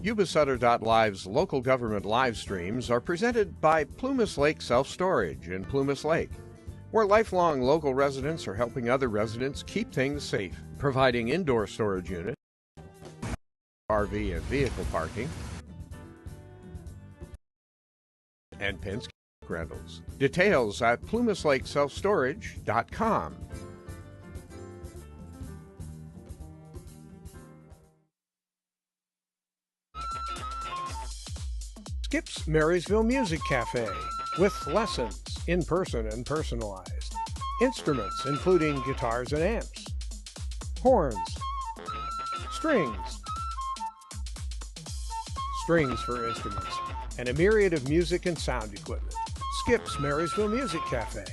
Yuba-Sutter.live's local government live streams are presented by Plumas Lake Self-Storage in Plumas Lake, where lifelong local residents are helping other residents keep things safe, providing indoor storage units, RV and vehicle parking, and Penske rentals. Details at plumaslakeselfstorage.com. Skip's Marysville Music Cafe, with lessons, in person and personalized. Instruments including guitars and amps, horns, strings for instruments, and a myriad of music and sound equipment. Skip's Marysville Music Cafe.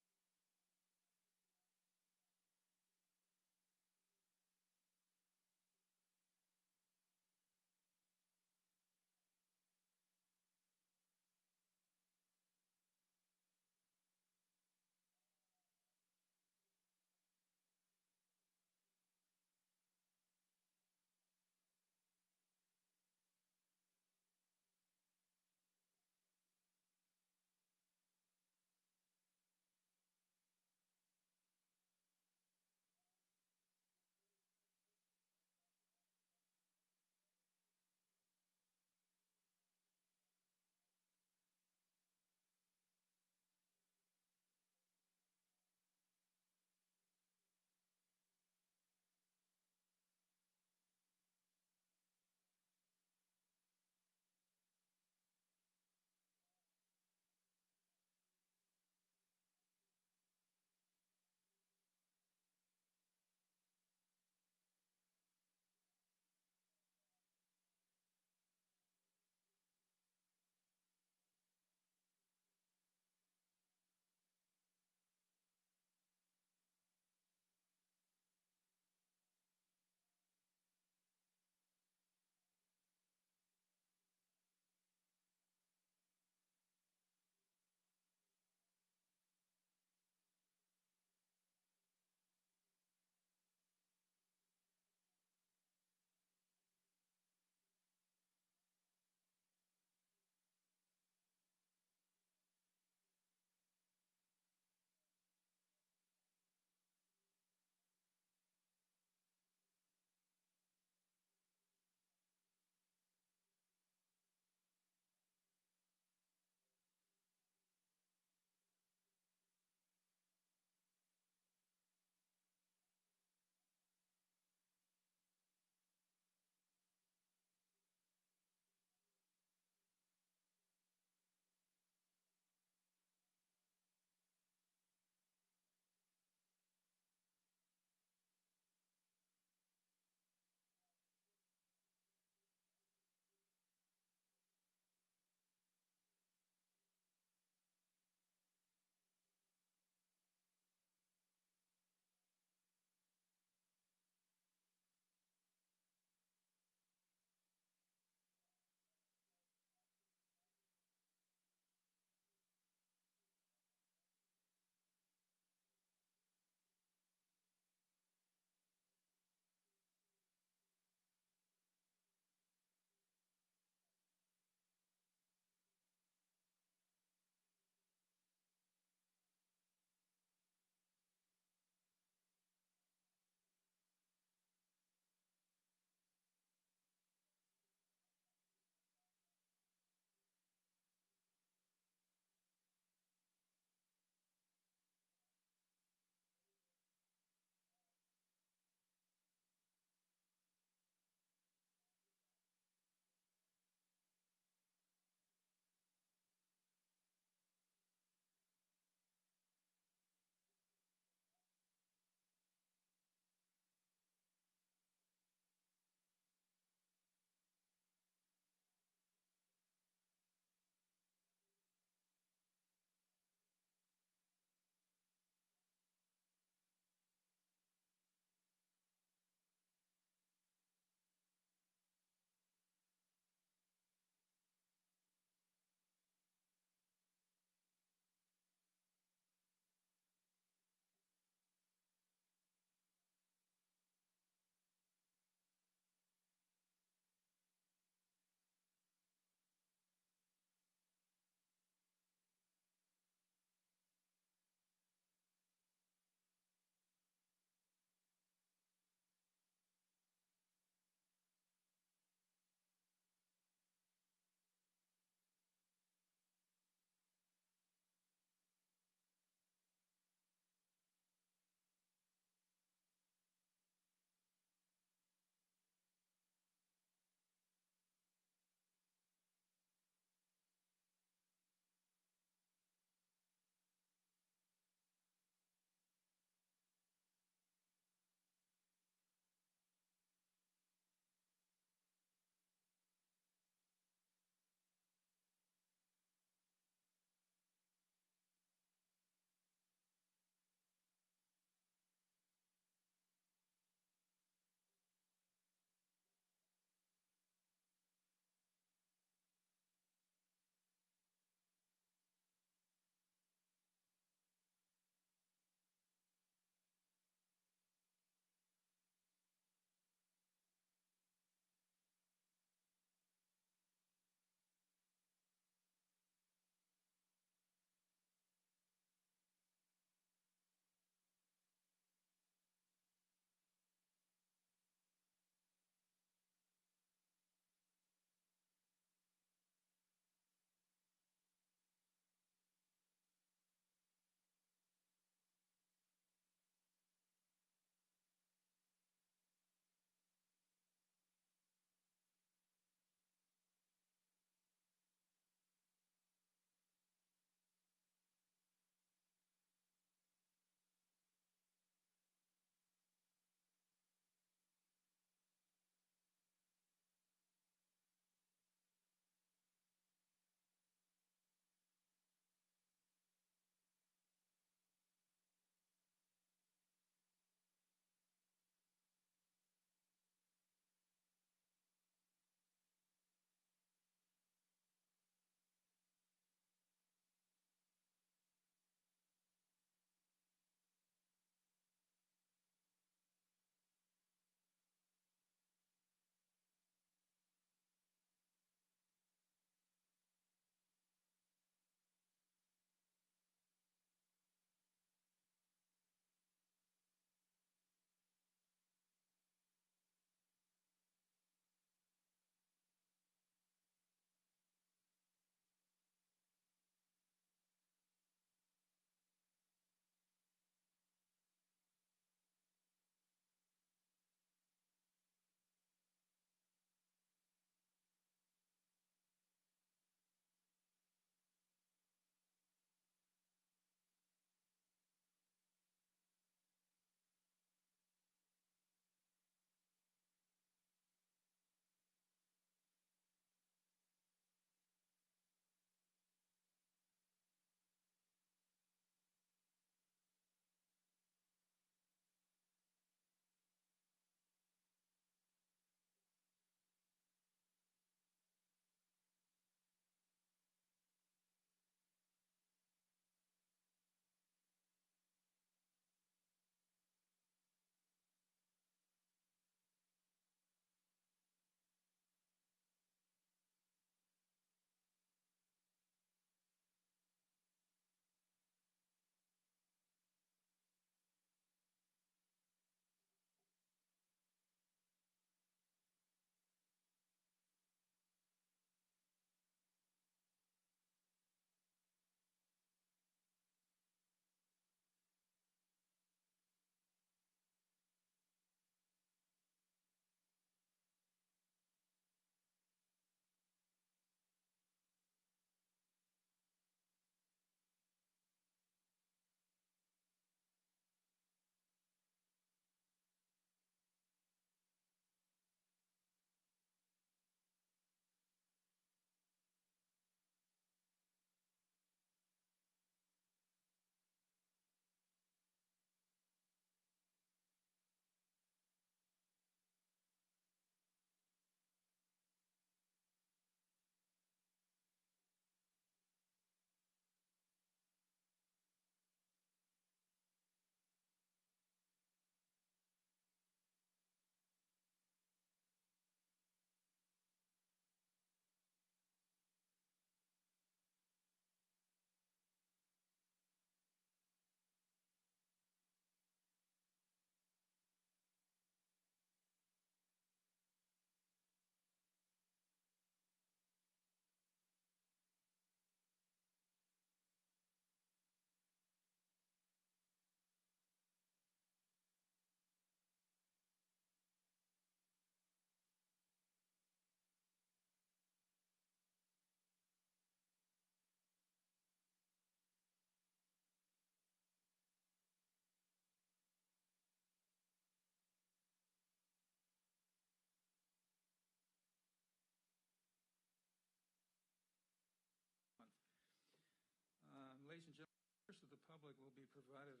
public will be provided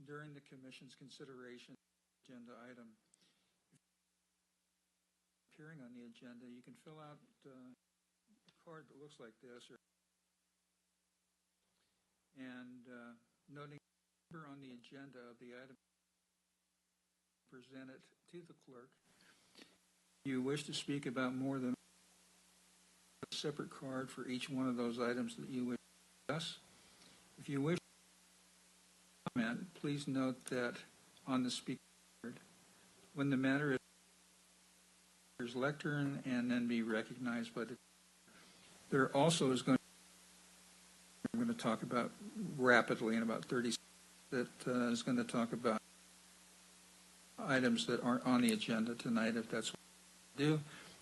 during the Commission's consideration of the agenda item. Appearing on the agenda, you can fill out a card that looks like this, and noting the number on the agenda of the item, present it to the clerk. If you wish to speak about more than a separate card for each one of those items that you wish to discuss. If you wish to comment, please note that on the speaker card, when the matter is lectern and then be recognized by the. There also is going. I'm going to talk about rapidly in about 30 seconds. That is going to talk about items that aren't on the agenda tonight, if that's what we do,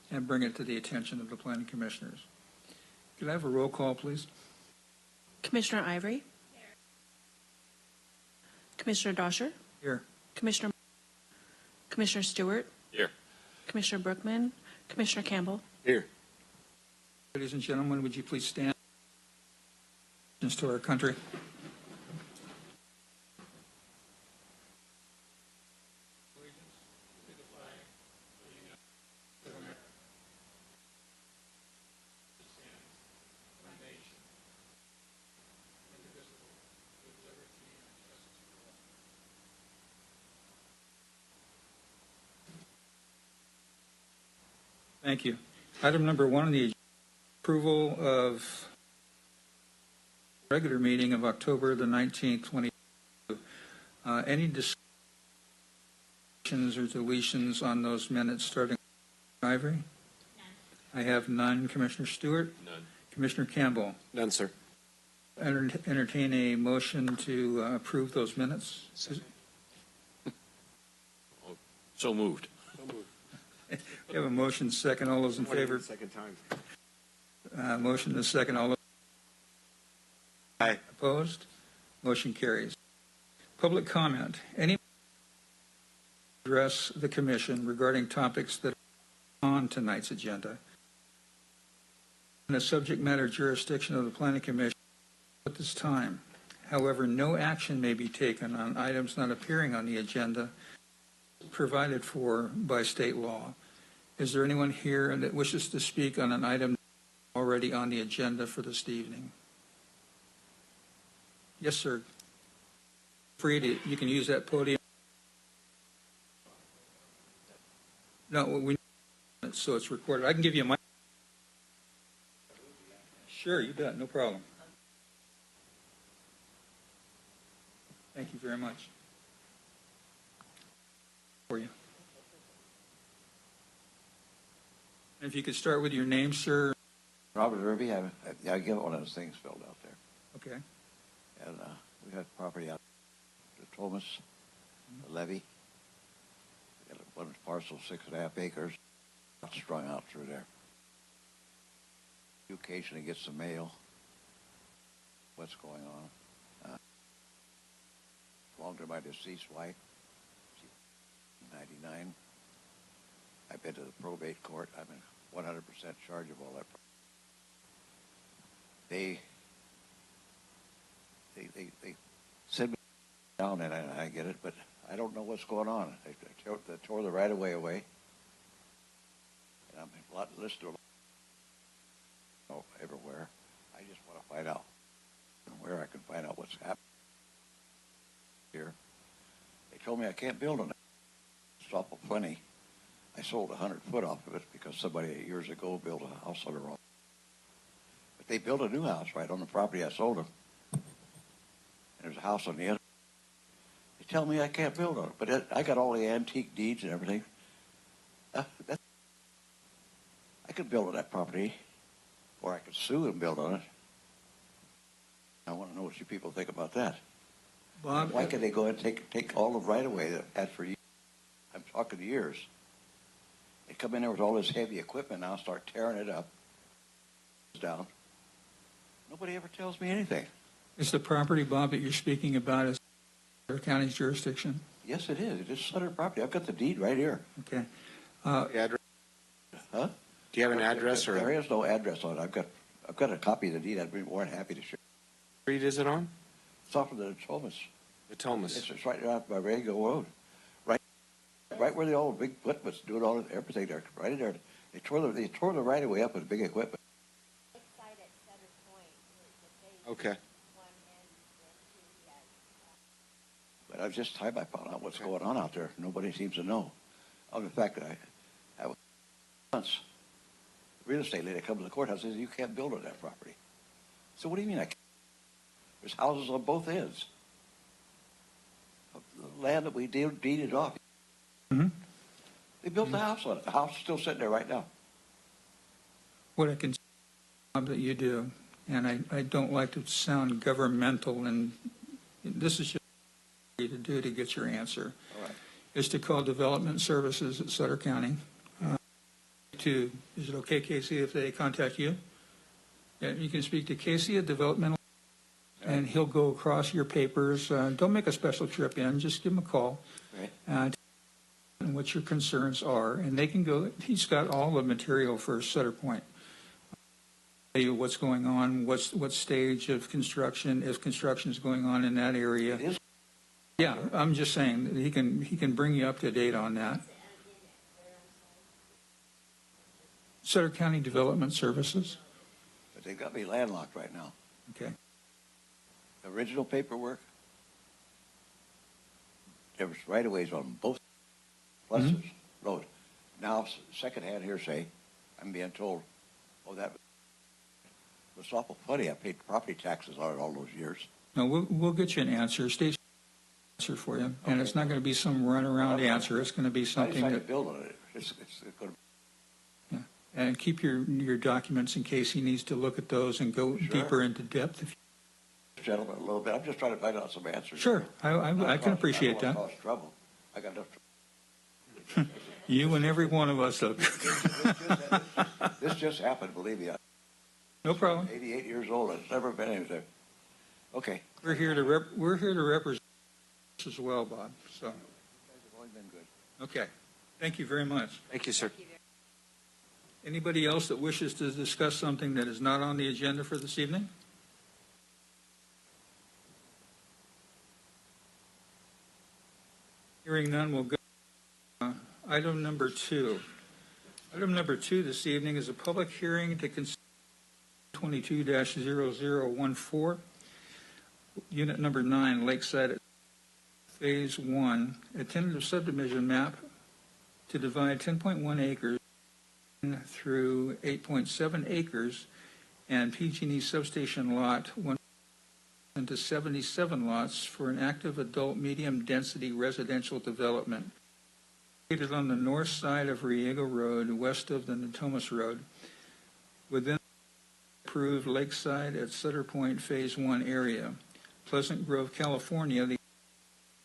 and bring it to the attention of the planning commissioners. Could I have a roll call, please? Commissioner Ivory? Here. Commissioner Dosher? Here. Commissioner Stewart? Here. Commissioner Brookman? Commissioner Campbell? Here. Ladies and gentlemen, would you please stand to our country? Thank you. Item number 1 on the approval of regular meeting of October the 19th, 2022. Any discussions or deletions on those minutes starting with Ivory? None. I have none. Commissioner Stewart? None. Commissioner Campbell? None, sir. Entertain a motion to approve those minutes. So moved. We have a motion second. All those in favor? Second time. Motion to second. All those Aye. Opposed? Motion carries. Public comment. Any address the commission regarding topics that are on tonight's agenda. In the subject matter jurisdiction of the Planning Commission at this time. However, no action may be taken on items not appearing on the agenda provided for by state law. Is there anyone here that wishes to speak on an item already on the agenda for this evening? Yes, sir. You can use that podium. No, so it's recorded. I can give you a mic. Sure, you bet. No problem. Thank you very much. For you. And if you could start with your name, sir. Robert Irby. I get one of those things filled out there. Okay. And we got property out the Plumas, the levee. We got one parcel, 6.5 acres, strung out through there. You occasionally get some mail. What's going on? Belonged to my deceased wife. 99. I've been to the probate court. I'm in 100% charge of all that. They send me down, and I get it, but I don't know what's going on. They tore the right-of-way away, and I'm listed everywhere. I just want to find out where I can find out what's happening here. They told me I can't build on it. Stop of plenty. I sold 100 foot off of it because somebody 8 years ago built a house on the wrong. But they built a new house right on the property I sold them. And there's a house on the other. They tell me I can't build on it, but I got all the antique deeds and everything. I could build on that property, or I could sue and build on it. I want to know what you people think about that. Bob, why can they go and take all the right away that I've had for years? I'm talking years. They come in there with all this heavy equipment now, start tearing it up, down. Nobody ever tells me anything. Is the property, Bob, that you're speaking about is Sutter County's jurisdiction? Yes, it is. It is Sutter property. I've got the deed right here. Okay. Address? Huh? Do you have an address or? There is no address on it. I've got a copy of the deed. I'd be more than happy to share. street is it on? It's off of the Thomas. The Thomas. It's right out by Rago Road. Right where the old big Plumas doing everything there. Right in there. They tore the right of way up with big equipment. Okay. But I was just time I found out what's going on out there. Nobody seems to know. Other than the fact that I have once real estate lady come to the courthouse and says, you can't build on that property. So what do you mean I can't? There's houses on both ends. The land that we deeded off. Mhm. They built the house on it. The house is still sitting there right now. What I can that you do, and I don't like to sound governmental, and this is just what you to do to get your answer, All right. is to call Development Services at Sutter County. Is it okay, Casey, if they contact you? Yeah, you can speak to Casey at Developmental, and he'll go across your papers. Don't make a special trip in, just give him a call. Right. And what your concerns are, and they can go. He's got all the material for Sutter Point. Tell you what's going on, what stage of construction, if construction is going on in that area. It is. Yeah, I'm just saying that he can bring you up to date on that. Sutter County Development Services. But they've got me landlocked right now. Okay. The original paperwork, there was right-of-ways on both pluses, road. Now, secondhand hearsay, I'm being told, oh, that was awful funny. I paid property taxes on it all those years. No, we'll get you an answer. State answer for you, and it's not going to be some runaround answer. It's going to be I something decided that. to build on it. It's going to. Yeah. And keep your documents in case he needs to look at those and go Sure. deeper into depth. If Gentlemen, a little bit. I'm just trying to find out some answers. Sure, I can appreciate I that. don't want to cause trouble. I got enough trouble. You and every one of us. This just happened, believe me. No problem. 88 years old. It's never been anything. Okay. We're here to represent as well, Bob. So, You guys have always been good. okay. Thank you very much. Thank you, sir. Anybody else that wishes to discuss something that is not on the agenda for this evening? Hearing none, we'll go. Item number 2. Item number 2 this evening is a public hearing to consider 22-0014, Unit Number 9, Lakeside, Phase 1, a tentative subdivision map to divide 10.1 acres through 8.7 acres and PG&E substation lot 1 into 77 lots for an active adult medium-density residential development located on the north side of Riego Road, west of the Natomas Road, within the approved Lakeside at Sutter Point Phase 1 area. Pleasant Grove, California. The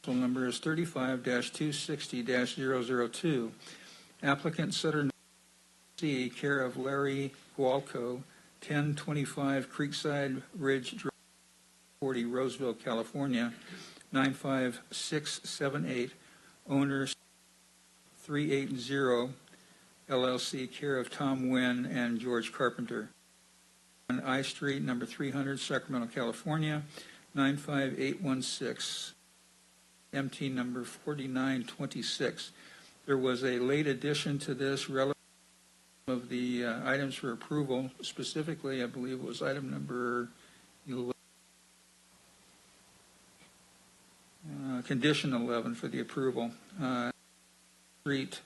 number is 35-260-002. Applicant Sutter C, care of Larry Gualco, 1025 Creekside Ridge Drive, 40 Roseville, California, 95678. Owners 380 LLC, care of Tom Wynn and George Carpenter. On I Street, number 300, Sacramento, California, 95816. MT number 4926. There was a late addition to this relative of the items for approval. Specifically, I believe it was item number 11. Condition 11 for the approval. Street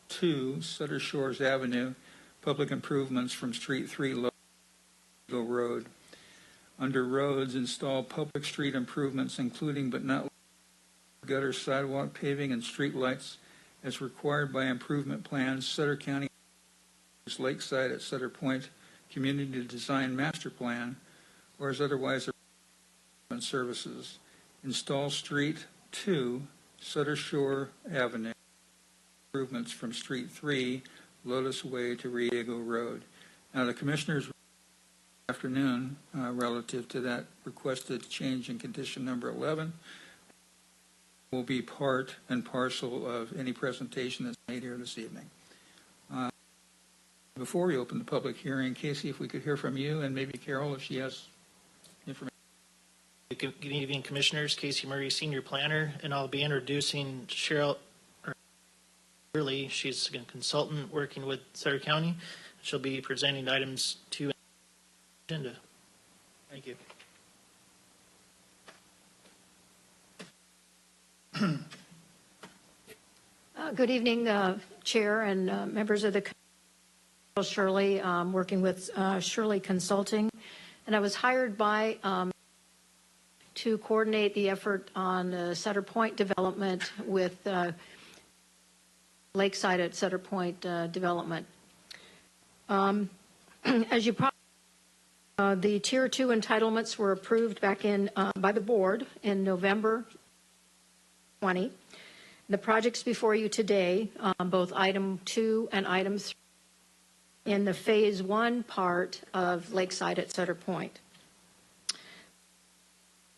2, Sutter Shores Avenue, public improvements from Street 3, Logo Road. Under roads, install public street improvements, including but not gutter, sidewalk, paving, and street lights as required by improvement plans, Sutter County Lakeside at Sutter Point Community Design Master Plan, or as otherwise services. Install Street 2, Sutter Shore Avenue, improvements from Street 3, Lotus Way to Riego Road. Now, the Commissioners afternoon relative to that requested change in condition number 11 will be part and parcel of any presentation that's made here this evening. Before we open the public hearing, Casey, if we could hear from you, and maybe Carol if she has information. Good evening, Commissioners. Casey Murray, Senior Planner, and I'll be introducing Shirley. She's a consultant working with Sutter County. She'll be presenting items 2 on the agenda. Thank you. Good evening, Chair and members of the committee. Shirley, working with Shirley Consulting, and I was hired by to coordinate the effort on Sutter Point development with Lakeside at Sutter Point development. As you probably the Tier 2 entitlements were approved back in by the board in November 20. The projects before you today, both item 2 and item 3, in the phase 1 part of Lakeside at Sutter Point.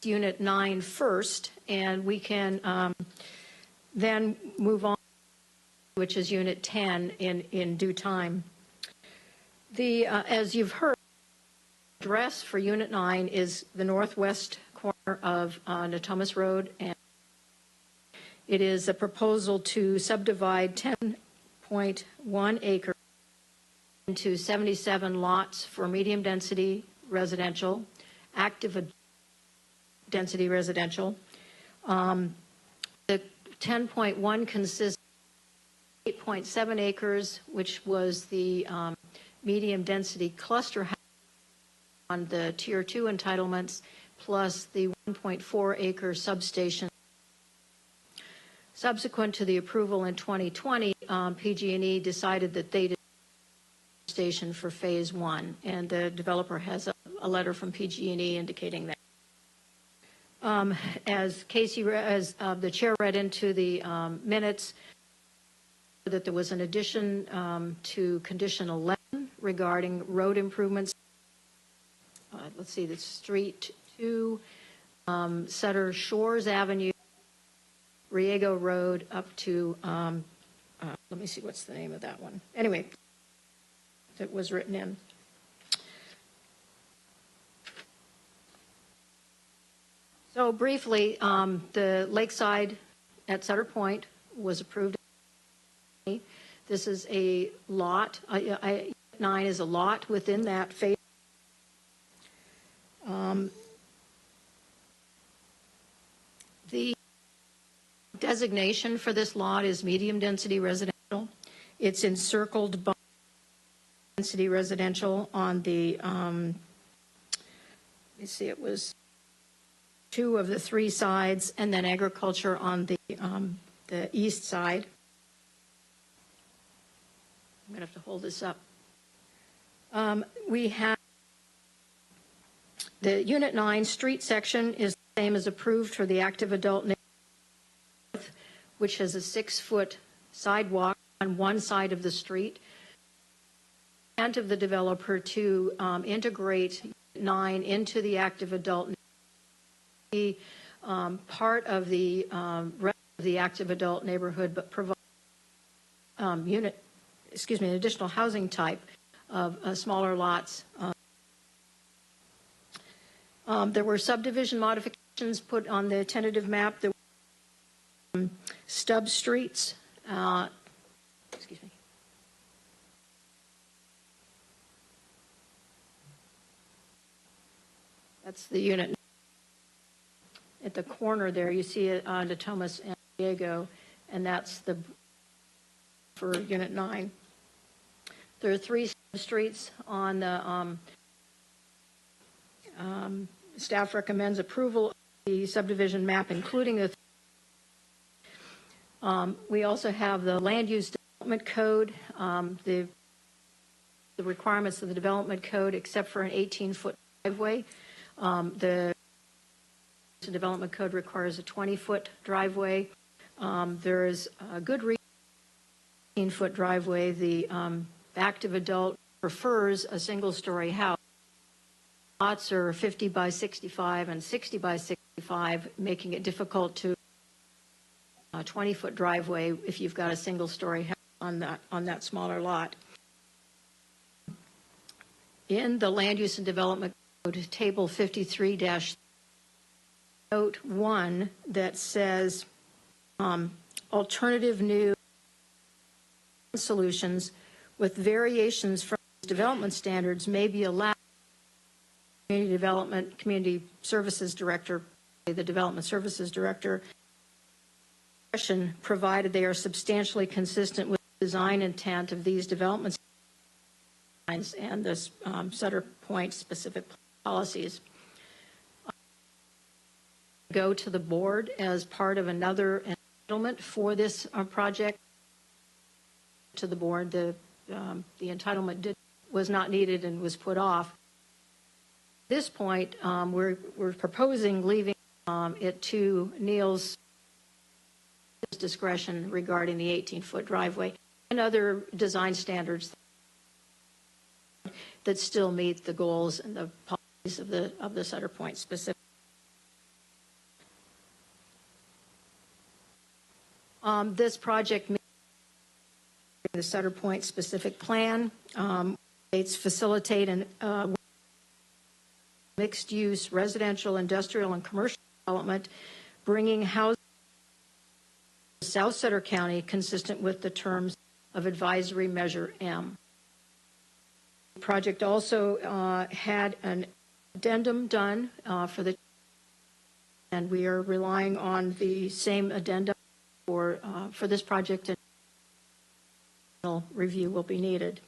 Unit 9 first, and we can then move on, which is Unit 10 in due time. As you've heard, the address for Unit 9 is the northwest corner of Natomas Road, and it is a proposal to subdivide 10.1 acres into 77 lots for medium density residential, active density residential. The 10.1 consists of 8.7 acres, which was the medium density cluster house on the Tier 2 entitlements, plus the 1.4 acre substation. Subsequent to the approval in 2020, PG&E decided that they did station for phase 1, and the developer has a letter from PG&E indicating that. As the chair read into the minutes, that there was an addition to condition 11 regarding road improvements. Let's see, the street 2, Sutter Shores Avenue, Riego Road up to, let me see, what's the name of that one? Anyway, that was written in. So briefly, the Lakeside at Sutter Point was approved. This is a lot. 9 is a lot within that phase. The designation for this lot is medium density residential. It's encircled by density residential on the, let me see, it was 2 of the 3 sides, and then agriculture on the east side. I'm going to have to hold this up. We have the Unit 9 street section is the same as approved for the active adult neighborhood, which has a 6-foot sidewalk on one side of the street. And of the developer to integrate 9 into the active adult neighborhood, part of the rest of the active adult neighborhood, but provide an additional housing type of smaller lots. There were subdivision modifications put on the tentative map. There were stub streets. Excuse me. That's the unit. At the corner there, you see it on Natomas and Diego, and that's the for Unit 9. There are 3 streets on the staff recommends approval of the subdivision map, including the. We also have the land use development code, the requirements of the development code, except for an 18-foot driveway. The development code requires a 20-foot driveway. There is a good reason for 18-foot driveway. The active adult prefers a single-story house. Lots are 50 by 65 and 60 by 65, making it difficult to a 20-foot driveway if you've got a single-story house on that smaller lot. In the land use and development code, table 53- note 1 that says alternative new solutions with variations from development standards may be allowed. Community Services Director, the Development Services Director, provided they are substantially consistent with the design intent of these development lines and the Sutter Point specific policies. Go to the board as part of another entitlement for this project. To the board, the entitlement was not needed and was put off. At this point, we're proposing leaving it to Neil's discretion regarding the 18-foot driveway and other design standards that still meet the goals and the policies of the Sutter Point specific. This project meets the Sutter Point specific plan. It's facilitate an mixed-use residential, industrial, and commercial development, bringing housing to South Sutter County consistent with the terms of Advisory Measure M. The project also had an addendum done for the, and we are relying on the same addendum for this project, and review will be needed.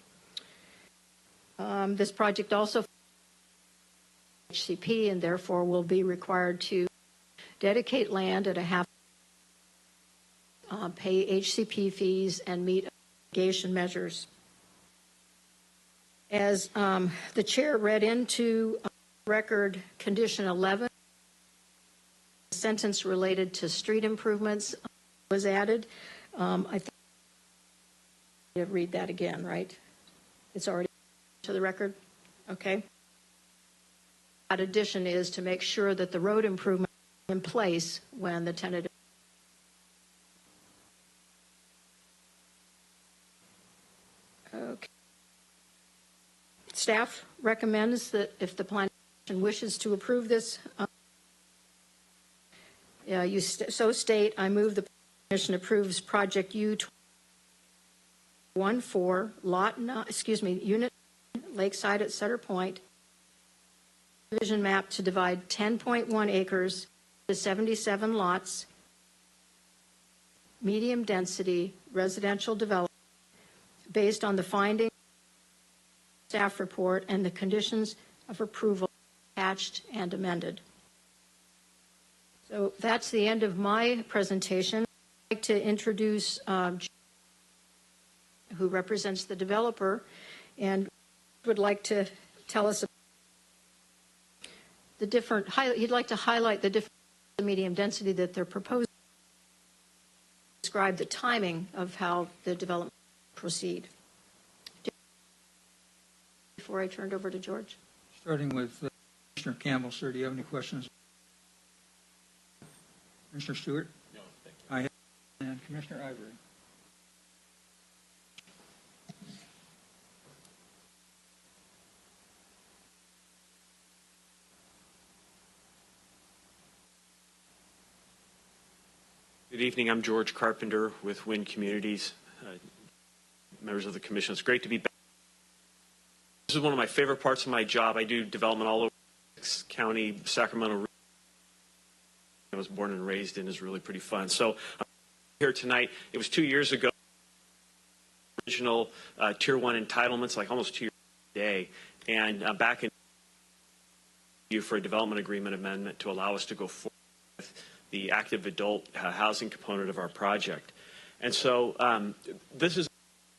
This project also HCP and therefore will be required to dedicate land at a half, pay HCP fees, and meet mitigation measures. As the chair read into record condition 11, a sentence related to street improvements was added. I think you read that again, right? It's already to the record? Okay. That addition is to make sure that the road improvement is in place when the tentative. Okay. Staff recommends that if the planning commission wishes to approve this, so state, I move the commission approves project U14 lot, unit Lakeside at Sutter Point, division map to divide 10.1 acres to 77 lots, medium density residential development based on the findings staff report and the conditions of approval attached and amended. So that's the end of my presentation. I'd like to introduce who represents the developer and would like to tell us the different, he'd like to highlight the different medium density that they're proposing, describe the timing of how the development will proceed. Before I turned over to George. Starting with Commissioner Campbell, sir, do you have any questions? Commissioner Stewart? No, thank you. And Commissioner Ivory. Good evening. I'm George Carpenter with Wind Communities. Members of the commission, it's great to be back. This is one of my favorite parts of my job. I do development all over County, Sacramento. I was born and raised in is really pretty fun. So I'm here tonight. It was 2 years ago. Original Tier 1 entitlements, like almost 2 years today, and back in for a development agreement amendment to allow us to go forward with the active adult housing component of our project. And so this is,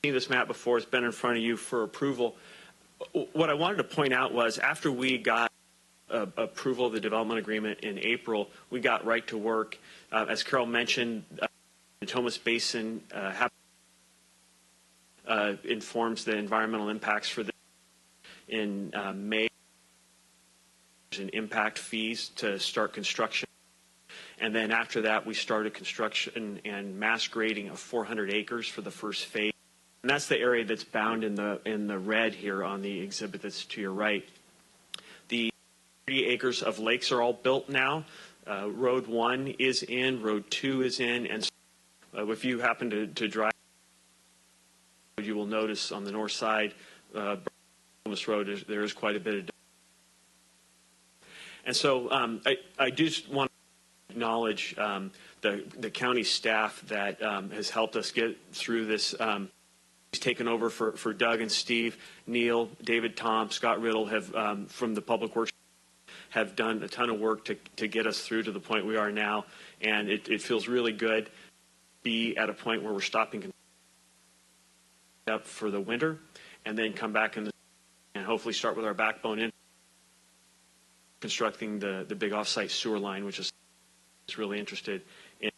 seen this map before, it's been in front of you for approval. What I wanted to point out was after we got approval of the development agreement in April, we got right to work. As Carol mentioned, the Thomas Basin informs the environmental impacts for this. In May, and impact fees to start construction. And then after that, we started construction and mass grading of 400 acres for the first phase. And that's the area that's bound in the red here on the exhibit that's to your right. The 30 acres of lakes are all built now. Road 1 is in, Road 2 is in, and if you happen to drive, you will notice on the north side, Plumas Road, there is quite a bit of. And so I just want to acknowledge the county staff that has helped us get through this. He's taken over for Doug and Steve, Neil, David, Tom, Scott Riddle have from the Public Works have done a ton of work to get us through to the point we are now, and it feels really good to be at a point where we're stopping up for the winter, and then come back and hopefully start with our backbone in constructing the big offsite sewer line, which is really interested in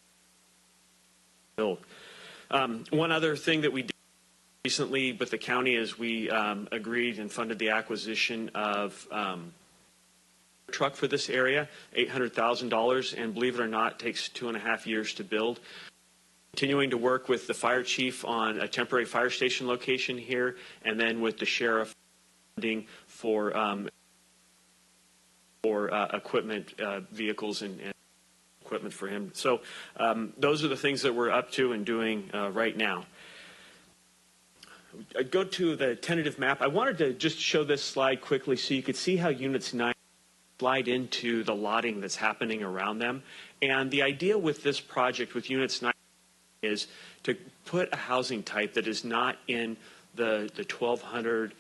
build. One other thing that we did recently with the county is we agreed and funded the acquisition of a truck for this area, $800,000, and believe it or not, it takes 2.5 years to build. Continuing to work with the fire chief on a temporary fire station location here, and then with the sheriff funding for equipment, vehicles, and equipment for him. So those are the things that we're up to and doing right now. I go to the tentative map. I wanted to just show this slide quickly so you could see how Units 9 slide into the lotting that's happening around them. And the idea with this project with Units 9 is to put a housing type that is not in the 1,200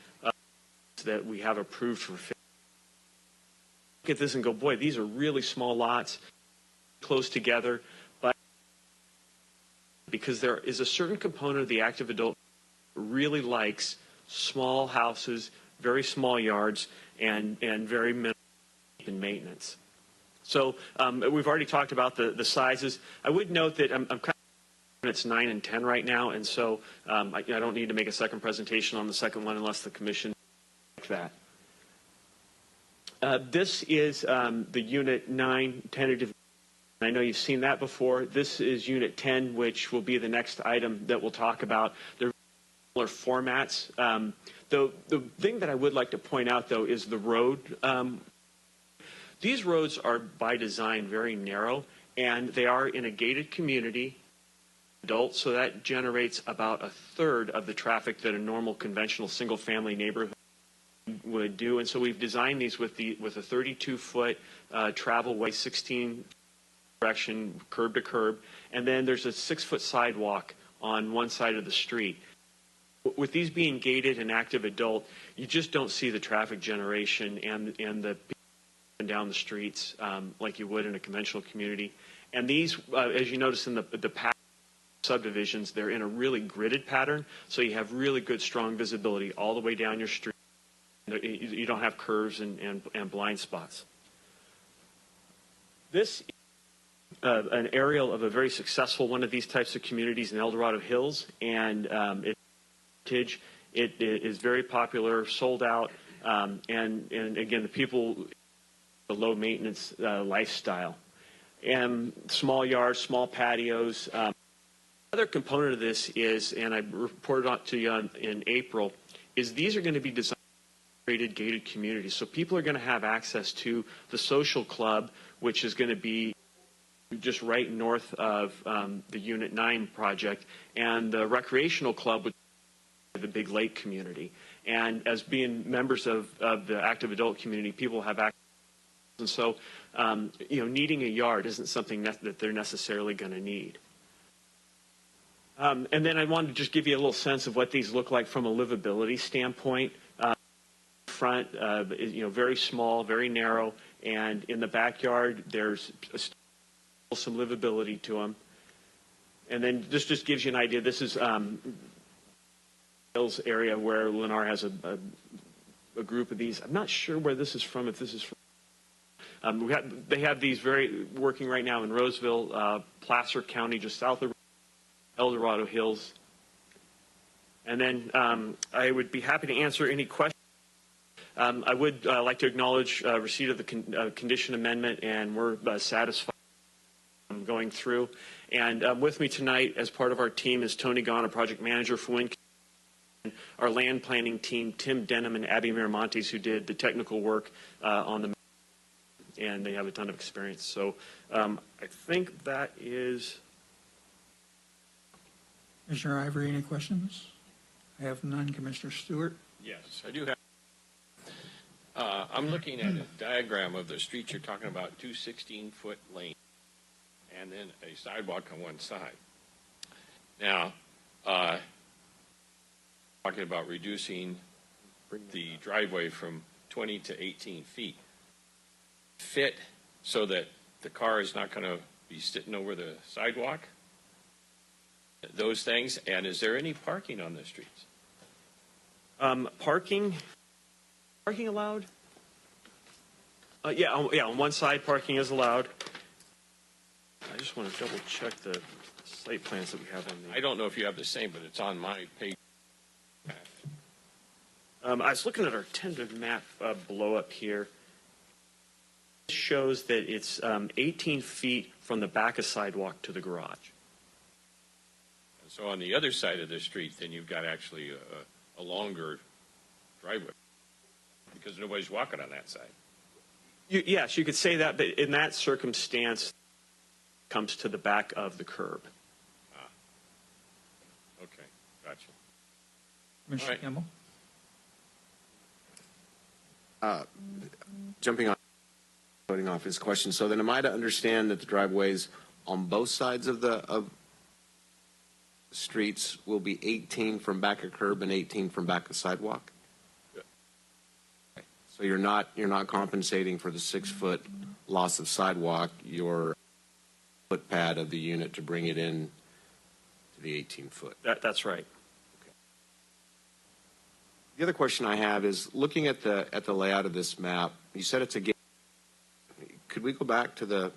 that we have approved for. Look at this and go, boy, these are really small lots, close together, but because there is a certain component of the active adult really likes small houses, very small yards, and very minimal in maintenance. So we've already talked about the sizes. I would note that I'm kind of Units 9 and 10 right now, and so I don't need to make a second presentation on the second one unless the commission like that. This is the Unit 9 tentative. I know you've seen that before. This is Unit 10, which will be the next item that we'll talk about. They're similar formats. The thing that I would like to point out, though, is the road. These roads are, by design, very narrow, and they are in a gated community, adult, so that generates about 1/3 of the traffic that a normal, conventional, single-family neighborhood would do. And so we've designed these with a 32-foot travel way, 16 direction, curb to curb, and then there's a 6-foot sidewalk on one side of the street. With these being gated and active adult, you just don't see the traffic generation and the people down the streets like you would in a conventional community. And these, as you notice in the subdivisions, they're in a really gridded pattern, so you have really good, strong visibility all the way down your street. You don't have curves and blind spots. This is an aerial of a very successful one of these types of communities in El Dorado Hills, and it is very popular, sold out, and again, the people, the low maintenance lifestyle, and small yards, small patios. Another component of this is, and I reported on to you in April, is these are going to be designed gated communities. So people are going to have access to the social club, which is going to be just right north of the Unit 9 project, and the recreational club, which is the Big Lake community. And as being members of the active adult community, people have access. And so, needing a yard isn't something that they're necessarily going to need. And then I wanted to just give you a little sense of what these look like from a livability standpoint. Front, very small, very narrow, and in the backyard, there's some livability to them. And then this just gives you an idea. This is Hills area where Lennar has a group of these. I'm not sure where this is from. If this is from, they have these working right now in Roseville, Placer County, just south of El Dorado Hills. And then I would be happy to answer any questions. I would like to acknowledge receipt of the condition amendment, and we're satisfied going through. And with me tonight as part of our team is Tony Gahn, a project manager for Wynn, our land planning team, Tim Denham and Abby Miramontes, who did the technical work on the and they have a ton of experience. So I think that is. Commissioner Ivory, any questions? I have none. Commissioner Stewart? Yes, I do have. I'm looking at a diagram of the street you're talking about, 2 16-foot lanes, and then a sidewalk on one side. Now, talking about reducing the driveway from 20 to 18 feet. Fit so that the car is not going to be sitting over the sidewalk? Those things. And is there any parking on the streets? Parking allowed? Yeah, on one side parking is allowed. I just want to double check the site plans that we have on the. I don't know if you have the same, but it's on my page. I was looking at our tentative map below up here. It shows that it's 18 feet from the back of sidewalk to the garage. So on the other side of the street, then you've got actually a longer driveway because nobody's walking on that side. Yes, you could say that, but in that circumstance, it comes to the back of the curb. Okay, gotcha. Commissioner All right. Campbell? Jumping on, voting off his question. So then, am I to understand that the driveways on both sides of the streets will be 18 from back of curb and 18 from back of sidewalk? Yeah. Okay. So you're not compensating for the 6-foot loss of sidewalk. Your footpad of the unit to bring it in to the 18-foot. That's right. The other question I have is looking at the layout of this map. You said it's a gate. Could we go back to the?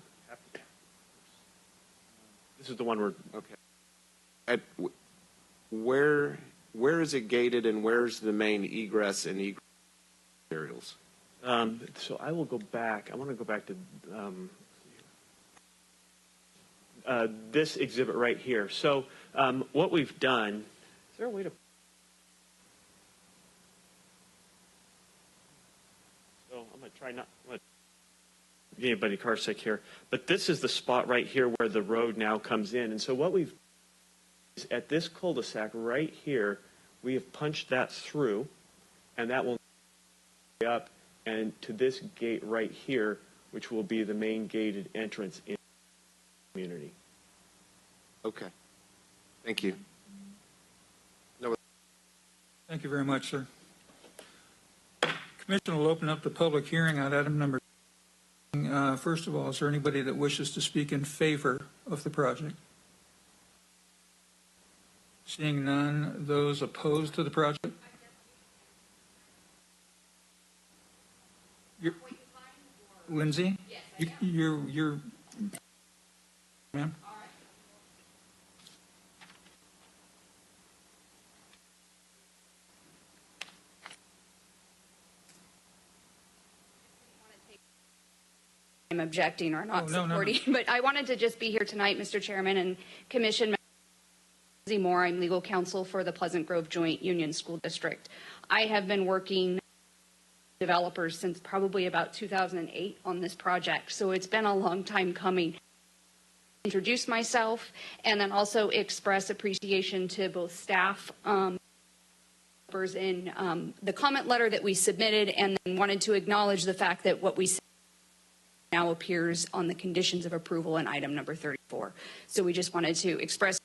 This is the one we're. Okay. Where is it gated, and where's the main egress and egress materials? So I will go back. I want to go back to this exhibit right here. So what we've done. Is there a way to? I'm going to try not to give anybody car sick here, but this is the spot right here where the road now comes in. And so what we've is at this cul-de-sac right here, we have punched that through, and that will up and to this gate right here, which will be the main gated entrance in the community. Okay. Thank you. Thank you very much, sir. Commission will open up the public hearing on item number. First of all, is there anybody that wishes to speak in favor of the project? Seeing none, those opposed to the project? Lindsay? Yes. You're ma'am? I'm objecting or not supporting, but I wanted to just be here tonight, Mr. Chairman and Commission. Lindsay Moore, I'm legal counsel for the Pleasant Grove Joint Union School District. I have been working with developers since probably about 2008 on this project, so it's been a long time coming. Introduce myself and then also express appreciation to both staff in the comment letter that we submitted, and then wanted to acknowledge the fact that what we said now appears on the conditions of approval in item number 34. So we just wanted to express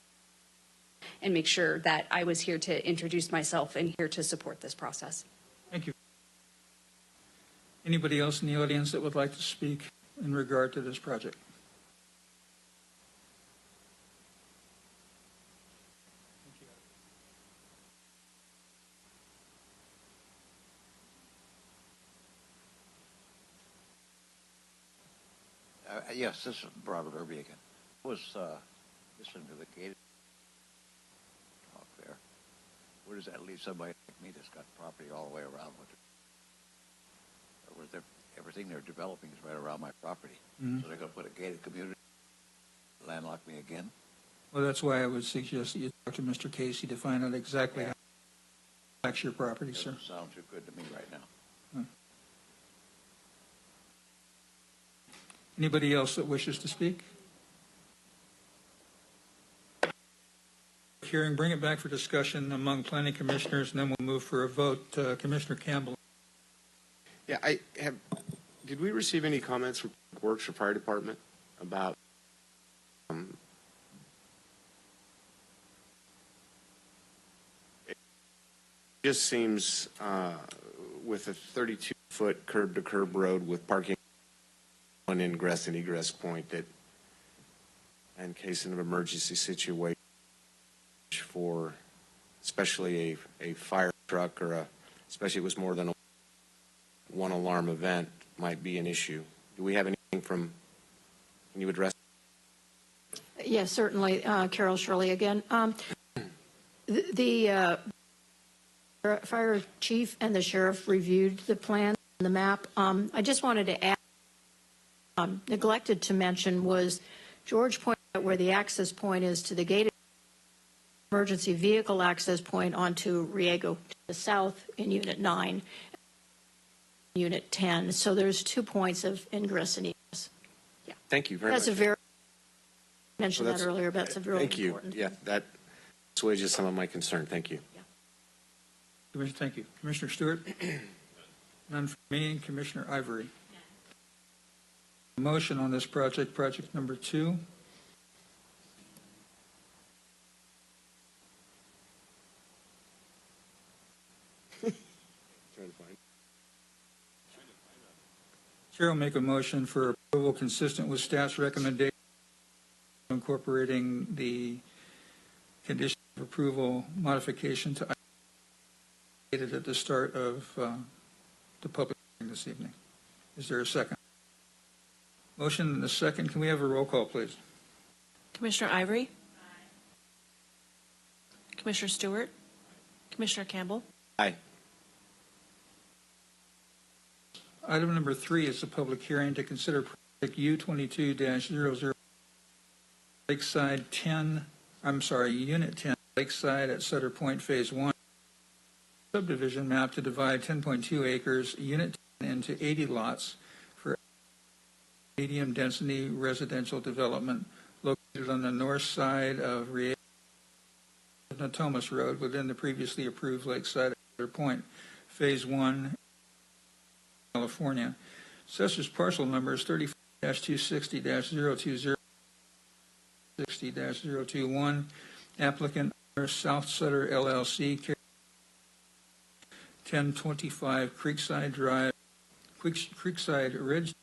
and make sure that I was here to introduce myself and here to support this process. Thank you. Anybody else in the audience that would like to speak in regard to this project? Yes, this is Robert Irby again. I was listening to the gated talk there. Where does that leave somebody like me that's got property all the way around with it? Everything they're developing is right around my property. Mm-hmm. So they're going to put a gated community, landlock me again? Well, that's why I would suggest that you talk to Mr. Casey to find out exactly how it affects your property, sir. Doesn't sound too good to me right now. Anybody else that wishes to speak? Hearing, bring it back for discussion among planning commissioners, and then we'll move for a vote. Commissioner Campbell. Yeah, did we receive any comments from Works or Fire Department about it just seems with a 32-foot curb-to-curb road with parking on ingress and egress point that in case of an emergency situation for especially a fire truck or especially it was more than a one alarm event might be an issue. Do we have anything from, can you address? Yes, certainly. Carol Shirley again. The fire chief and the sheriff reviewed the plan and the map. I just wanted to add, neglected to mention was George pointed out where the access point is to the gated emergency vehicle access point onto Riego to the south in Unit 9, Unit 10. So there's 2 points of ingress and egress. Yeah. Thank you very much. much. Mentioned that earlier, but that's a very important. Thank you. Yeah, that assuages some of my concern. Thank you. Yeah. Thank you. Commissioner Stewart? None for me. Commissioner Ivory? Motion on this project, project number 2. Chair will make a motion for approval consistent with staff's recommendation incorporating the condition of approval modification to stated at the start of the public hearing this evening. Is there a second? Motion and a second. Can we have a roll call, please? Commissioner Ivory? Aye. Commissioner Stewart? Commissioner Campbell? Aye. Item number 3 is a public hearing to consider project U22-00 Lakeside 10, Unit 10, Lakeside at Sutter Point Phase 1. Subdivision map to divide 10.2 acres, Unit 10 into 80 lots for medium density residential development located on the north side of Natomas Road within the previously approved Lakeside at Sutter Point Phase 1, California. Assessor's parcel number is 35-260-020 60-021. Applicant South Sutter LLC, 1025 Creekside Drive, Creekside Ridge,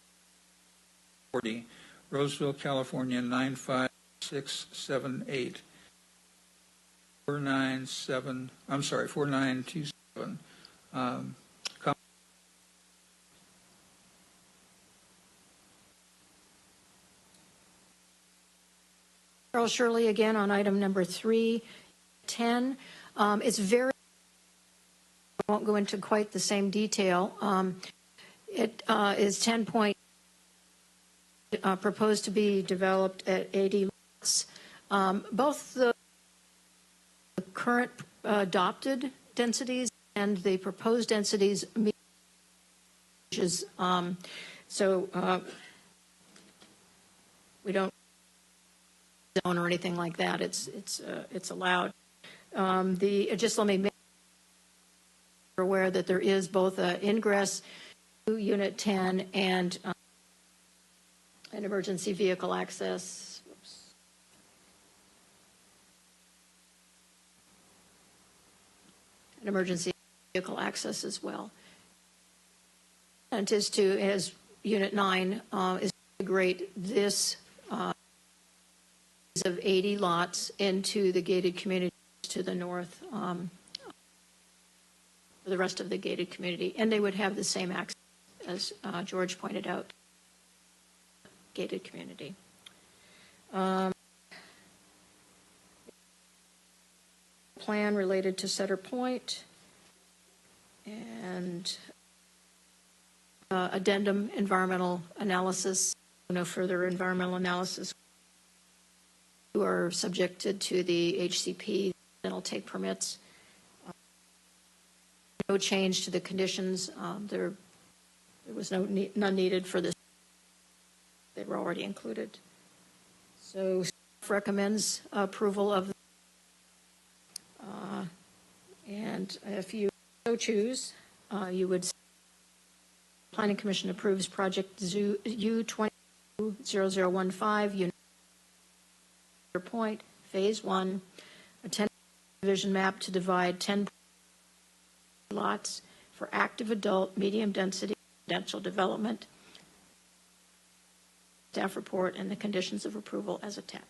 40, Roseville, California, 95678. 4927. Carol Shirley again on item number 310. It's very, I won't go into quite the same detail. It is 10 point, proposed to be developed at 80 lots. Both the current adopted densities and the proposed densities meet, we don't zone or anything like that. It's allowed. Just let me make you aware that there is both an ingress to Unit 10 and an emergency vehicle access. An emergency vehicle access as well. And as Unit 9 is to integrate this of 80 lots into the gated community to the north, for the rest of the gated community, and they would have the same access as George pointed out, gated community. Plan related to Sutter Point and addendum environmental analysis. No further environmental analysis. Who are subjected to the HCP, then will take permits. No change to the conditions. There was none needed for this. they were already included. So staff recommends approval of, and if you so choose, you would, Planning Commission approves project U-220015, Point, Phase 1, a 10 division map to divide 10 lots for active adult, medium density residential development. Staff report and the conditions of approval as attached.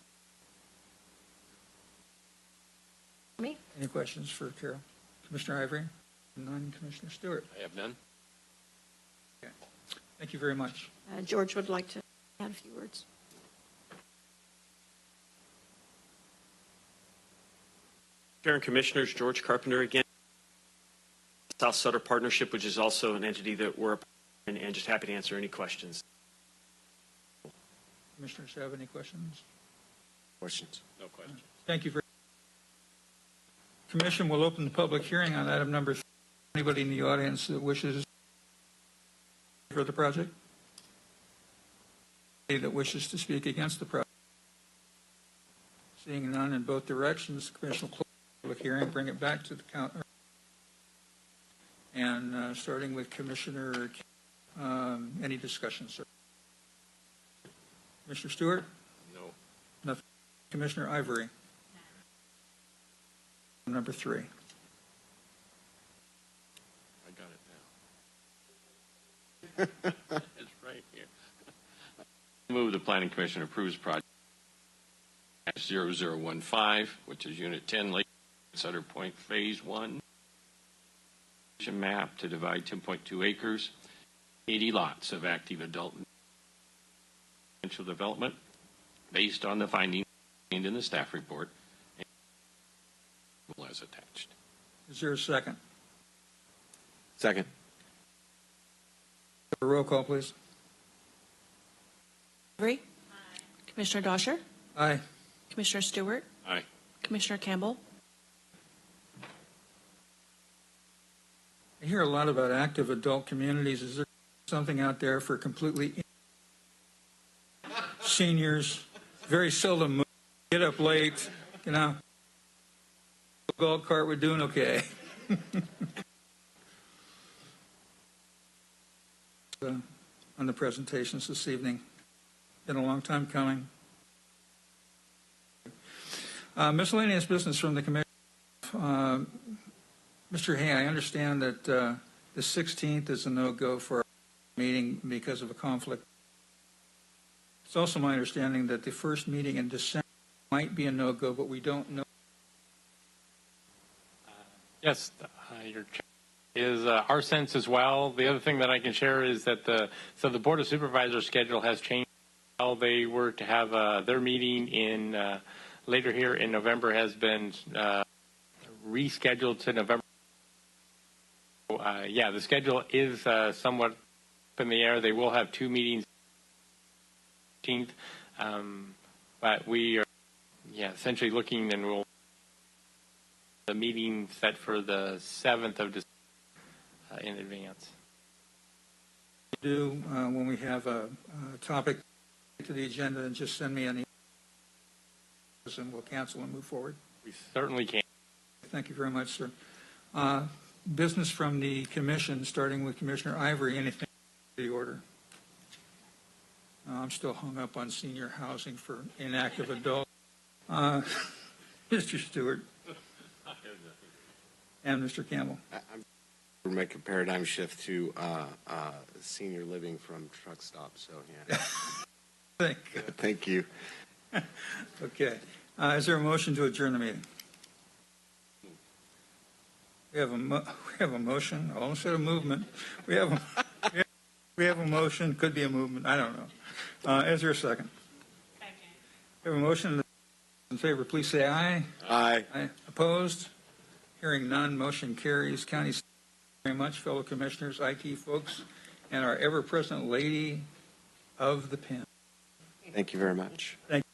Me? Any questions for Carol? Commissioner Ivory? None. Commissioner Stewart? I have none. Okay. Thank you very much. George would like to add a few words. Chair and Commissioners, George Carpenter again. South Sutter Partnership, which is also an entity that we're a part of, and just happy to answer any questions. Commissioners have any questions? Questions? No questions. Thank you very much. Commission will open the public hearing on item number 3. Anybody in the audience that wishes for the project? Anybody that wishes to speak against the project? Seeing none in both directions, the Commission will close the public hearing, bring it back to the counter. And starting with Commissioner, any discussion, sir? Commissioner Stewart? No. Nothing. Commissioner Ivory? Number 3. I got it now. It's right here. Move the Planning Commission approves project 0015, which is Unit 10, Yuba-Sutter Point, Phase 1. Map to divide 10.2 acres, 80 lots of active adult residential development based on the findings in the staff report as attached. Is there a second? Second. A roll call, please. Ivory? Aye. Commissioner Dosher? Aye. Commissioner Stewart? Aye. Commissioner Campbell? I hear a lot about active adult communities. Is there something out there for completely seniors, very seldom move, get up late, you know? Golf cart, we're doing okay. On the presentations this evening. Been a long time coming. Miscellaneous business from the commission. Mr. Hay, I understand that the 16th is a no-go for our meeting because of a conflict. It's also my understanding that the first meeting in December might be a no-go, but we don't know. Yes, your is our sense as well. The other thing that I can share is that the Board of Supervisors schedule has changed. While they were to have their meeting in later here in November has been rescheduled to November. Yeah, the schedule is somewhat up in the air. They will have 2 meetings, but we are essentially looking, and we'll the meeting set for the 7th of December in advance. Do when we have a topic to the agenda, and just send me an email, and we'll cancel and move forward. We certainly can. Thank you very much, sir. Business from the commission, starting with Commissioner Ivory. Anything to the order? I'm still hung up on senior housing for inactive adults. Mr. Stewart. And Mr. Campbell. I'm going to make a paradigm shift to senior living from truck stop. So, yeah. Thank you. Okay. Is there a motion to adjourn the meeting? We have a motion. I almost said a movement. We have a motion. Could be a movement. I don't know. Is there a second? Second. We have a motion. In favor, please say aye. Aye. Aye. Opposed? Hearing none, motion carries. County, thank you very much, fellow commissioners, IT folks, and our ever-present lady of the pen. Thank you very much. Thank you.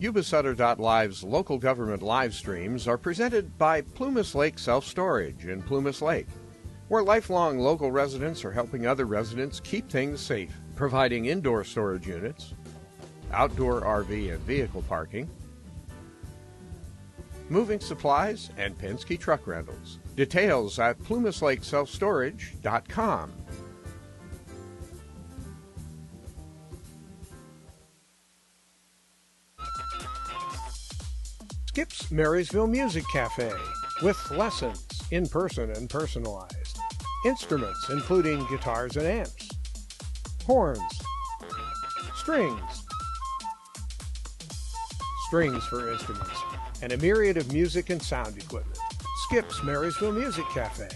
Yuba-Sutter.live's local government live streams are presented by Plumas Lake Self-Storage in Plumas Lake, where lifelong local residents are helping other residents keep things safe, providing indoor storage units, outdoor RV and vehicle parking, moving supplies, and Penske truck rentals. Details at plumaslakeselfstorage.com. Skip's Marysville Music Cafe, with lessons, in person and personalized. Instruments including guitars and amps, horns, strings for instruments, and a myriad of music and sound equipment. Skip's Marysville Music Cafe.